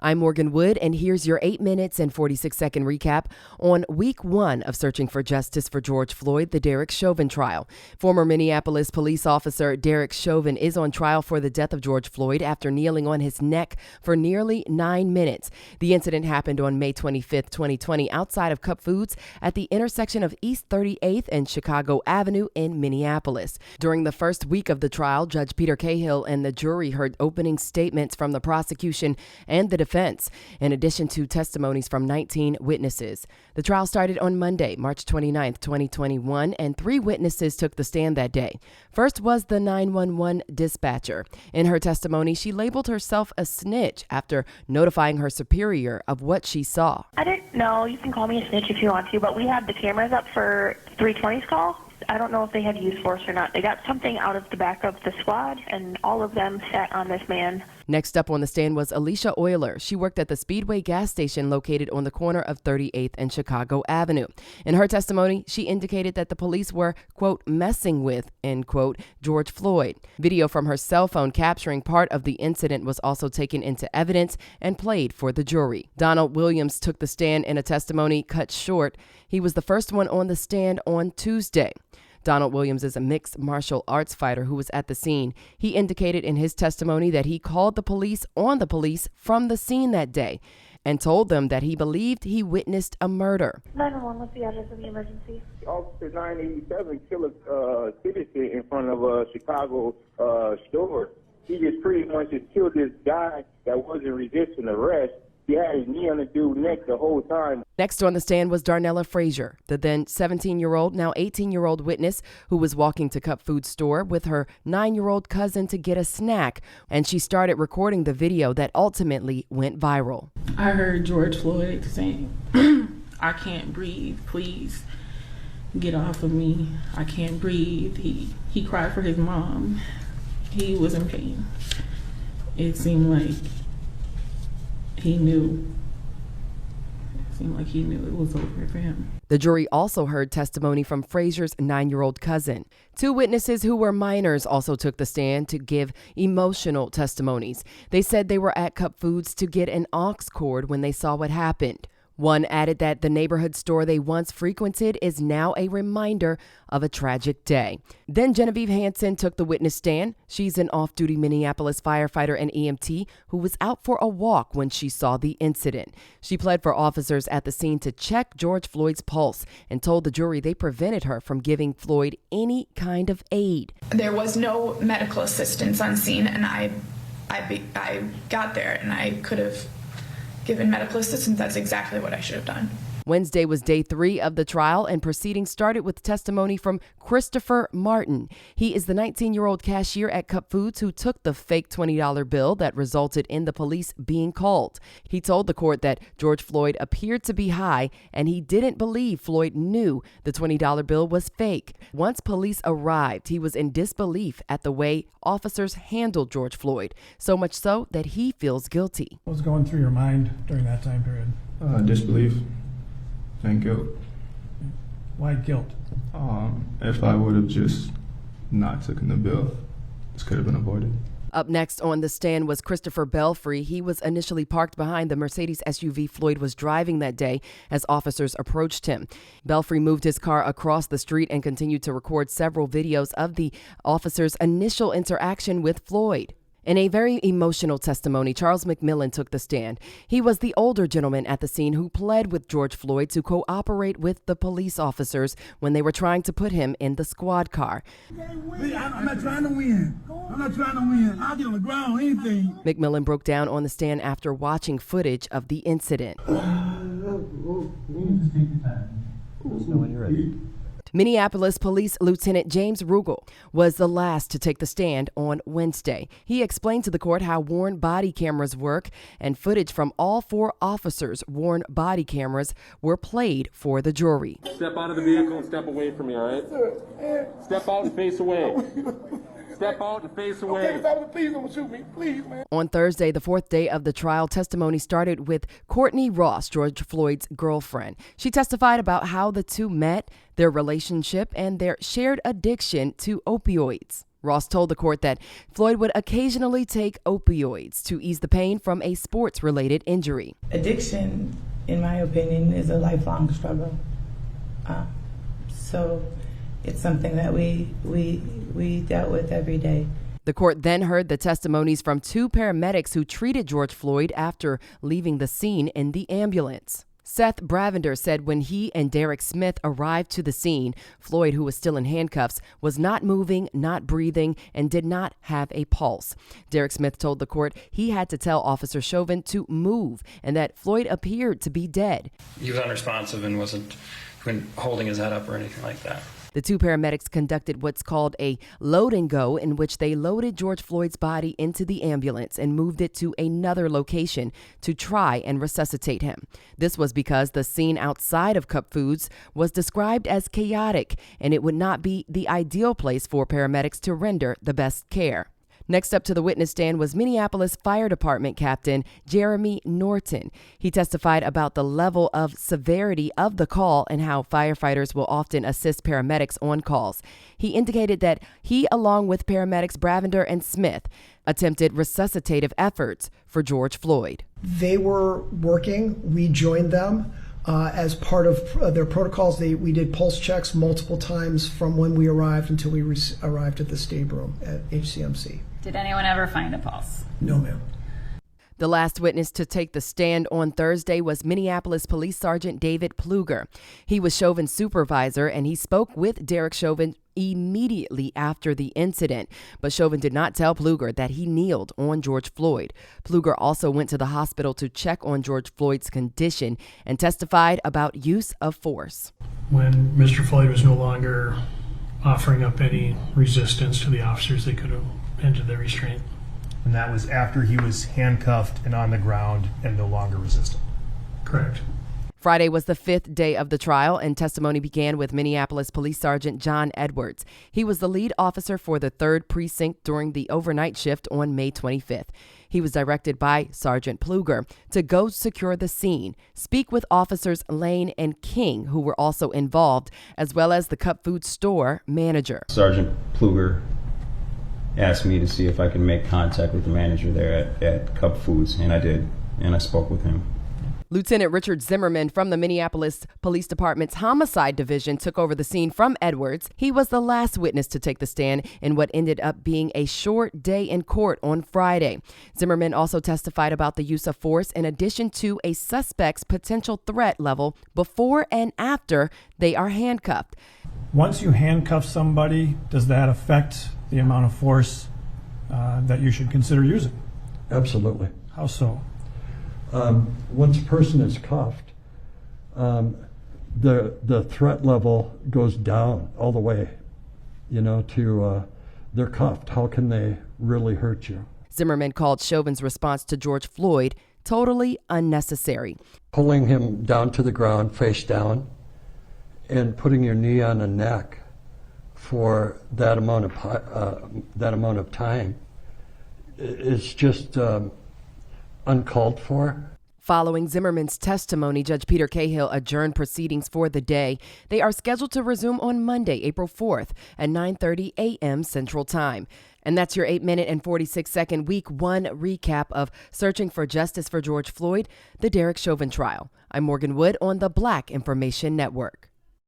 I'm Morgyn Wood, and here's your 8 minutes and 46-second recap on week 1 of searching for justice for George Floyd, the Derek Chauvin Trial. Former Minneapolis police officer Derek Chauvin is on trial for the death of George Floyd after kneeling on his neck for nearly 9 minutes. The incident happened on May 25, 2020, outside of Cup Foods at the intersection of East 38th and Chicago Avenue in Minneapolis. During the first week of the trial, Judge Peter Cahill and the jury heard opening statements from the prosecution and the defense, in addition to testimonies from 19 witnesses. The trial started on Monday, March 29, 2021, and 3 witnesses took the stand that day. First was the 911 dispatcher. In her testimony, she labeled herself a snitch after notifying her superior of what she saw. I didn't know. You can call me a snitch if you want to, but we had the cameras up for 320's call. I don't know if they had used force or not. They got something out of the back of the squad, and all of them sat on this man. Next up on the stand was Alicia Euler. She worked at the Speedway gas station located on the corner of 38th and Chicago Avenue. In her testimony, she indicated that the police were, quote, messing with, end quote, George Floyd. Video from her cell phone capturing part of the incident was also taken into evidence and played for the jury. Donald Williams took the stand in a testimony cut short. He was the first one on the stand on Tuesday. Donald Williams is a mixed martial arts fighter who was at the scene. He indicated in his testimony that he called the police on the police from the scene that day and told them that he believed he witnessed a murder. 911, what's the address of the emergency? Officer 987 killed a citizen in front of a Chicago store. He just pretty much just killed this guy that wasn't resisting arrest. He had his knee on the dude's neck the whole time. Next on the stand was Darnella Frazier, the then 17-year-old, now 18-year-old witness who was walking to Cup Food store with her 9-year-old cousin to get a snack, and she started recording the video that ultimately went viral. I heard George Floyd saying, "I can't breathe, please get off of me. I can't breathe." He cried for his mom. He was in pain. It seemed like he knew. It seemed like he knew it was over for him. The jury also heard testimony from Frazier's 9-year-old cousin. 2 witnesses who were minors also took the stand to give emotional testimonies. They said they were at Cup Foods to get an aux cord when they saw what happened. One added that the neighborhood store they once frequented is now a reminder of a tragic day. Then Genevieve Hansen took the witness stand. She's an off-duty Minneapolis firefighter and EMT who was out for a walk when she saw the incident. She pled for officers at the scene to check George Floyd's pulse and told the jury they prevented her from giving Floyd any kind of aid. There was no medical assistance on scene, and I got there and I could have given medical assistance. That's exactly what I should have done. Wednesday was day 3 of the trial, and proceedings started with testimony from Christopher Martin. He is the 19-year-old cashier at Cup Foods who took the fake $20 bill that resulted in the police being called. He told the court that George Floyd appeared to be high, and he didn't believe Floyd knew the $20 bill was fake. Once police arrived, he was in disbelief at the way officers handled George Floyd, so much so that he feels guilty. What was going through your mind during that time period? Disbelief and guilt. Why guilt? If I would have just not taken the bill, this could have been avoided. Up next on the stand was Christopher Belfry. He was initially parked behind the Mercedes SUV Floyd was driving that day as officers approached him. Belfry moved his car across the street and continued to record several videos of the officers' initial interaction with Floyd. In a very emotional testimony, Charles McMillan took the stand. He was the older gentleman at the scene who pled with George Floyd to cooperate with the police officers when they were trying to put him in the squad car. I'm not trying to win. I'll get on the ground, anything. McMillan broke down on the stand after watching footage of the incident. Minneapolis Police Lieutenant James Rugel was the last to take the stand on Wednesday. He explained to the court how worn body cameras work, and footage from all 4 officers' worn body cameras were played for the jury. Step out of the vehicle and step away from me, all right? Step out and face away. Step out and face away. Okay, please don't shoot me. Please, man. On Thursday, the 4th day of the trial, testimony started with Courtney Ross, George Floyd's girlfriend. She testified about how the two met, their relationship, and their shared addiction to opioids. Ross told the court that Floyd would occasionally take opioids to ease the pain from a sports-related injury. Addiction, in my opinion, is a lifelong struggle. So it's something that we dealt with every day. The court then heard the testimonies from 2 paramedics who treated George Floyd after leaving the scene in the ambulance. Seth Bravender said when he and Derek Smith arrived to the scene, Floyd, who was still in handcuffs, was not moving, not breathing, and did not have a pulse. Derek Smith told the court he had to tell Officer Chauvin to move and that Floyd appeared to be dead. He was unresponsive and wasn't holding his head up or anything like that. The 2 paramedics conducted what's called a load and go, in which they loaded George Floyd's body into the ambulance and moved it to another location to try and resuscitate him. This was because the scene outside of Cup Foods was described as chaotic, and it would not be the ideal place for paramedics to render the best care. Next up to the witness stand was Minneapolis Fire Department Captain Jeremy Norton. He testified about the level of severity of the call and how firefighters will often assist paramedics on calls. He indicated that he, along with paramedics Bravender and Smith, attempted resuscitative efforts for George Floyd. They were working. We joined them. As part of their protocols, we did pulse checks multiple times from when we arrived until we arrived at the stateroom at HCMC. Did anyone ever find a pulse? No, ma'am. The last witness to take the stand on Thursday was Minneapolis Police Sergeant David Pluger. He was Chauvin's supervisor, and he spoke with Derek Chauvin immediately after the incident. But Chauvin did not tell Pluger that he kneeled on George Floyd. Pluger also went to the hospital to check on George Floyd's condition and testified about use of force. When Mr. Floyd was no longer offering up any resistance to the officers, they could have ended the restraint. And that was after he was handcuffed and on the ground and no longer resistant. Correct. Friday was the 5th day of the trial, and testimony began with Minneapolis Police Sergeant John Edwards. He was the lead officer for the 3rd Precinct during the overnight shift on May 25th. He was directed by Sergeant Pluger to go secure the scene, speak with officers Lane and King, who were also involved, as well as the Cup Food store manager. Sergeant Pluger asked me to see if I could make contact with the manager there at Cup Foods, and I did, and I spoke with him. Lieutenant Richard Zimmerman from the Minneapolis Police Department's Homicide Division took over the scene from Edwards. He was the last witness to take the stand in what ended up being a short day in court on Friday. Zimmerman also testified about the use of force in addition to a suspect's potential threat level before and after they are handcuffed. Once you handcuff somebody, does that affect the amount of force that you should consider using? Absolutely. How so? Once a person is cuffed, the threat level goes down all the way, to they're cuffed. How can they really hurt you? Zimmerman called Chauvin's response to George Floyd totally unnecessary. Pulling him down to the ground, face down, and putting your knee on the neck for that amount of time is just uncalled for. Following Zimmerman's testimony, Judge Peter Cahill adjourned proceedings for the day. They are scheduled to resume on Monday, April 4th at 9:30 a.m. Central Time. And that's your 8-minute and 46-second Week 1 recap of Searching for Justice for George Floyd, the Derek Chauvin Trial. I'm Morgyn Wood on the Black Information Network.